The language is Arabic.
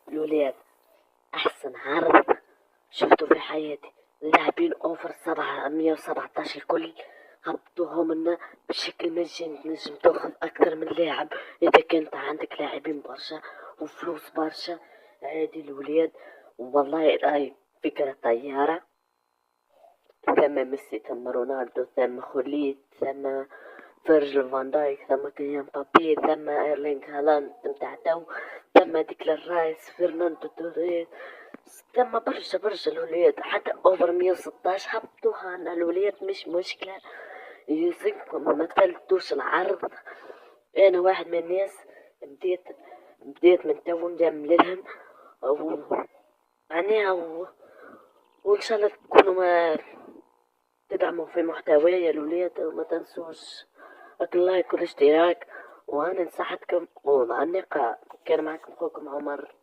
الولاد أحسن عرض شفته في حياتي. لاعبين أوفر 717 الكل، هبطوهم لنا بشكل مجاني. تنجم تاخذ أكثر من لاعب إذا كانت عندك لاعبين برشا وفلوس برشا. عادي الولاد، والله راي فكرة طيارة. ثم ميسي، ثم رونالدو، ثم خوليت، ثم فيرجل فان دايك، ثم كيان بابي، ثم ايرلينغ هالاند متاع تو، ثم ديكلان رايس، فرناندو توريس، ثم برشا برشا الولاد. حتى اوفر 116 حطوها لنا الولاد، مش مشكلة. يلزمكم ما تفلتوش العرض. انا واحد من الناس بديت من تو نجمللهم معناها وان شاء الله تكونوا ما تدعموا في محتوايا الولاد، وما تنسوش اللايك والاشتراك. وانا نصحتكم ومع النقاء. كان معكم اخوكم عمر.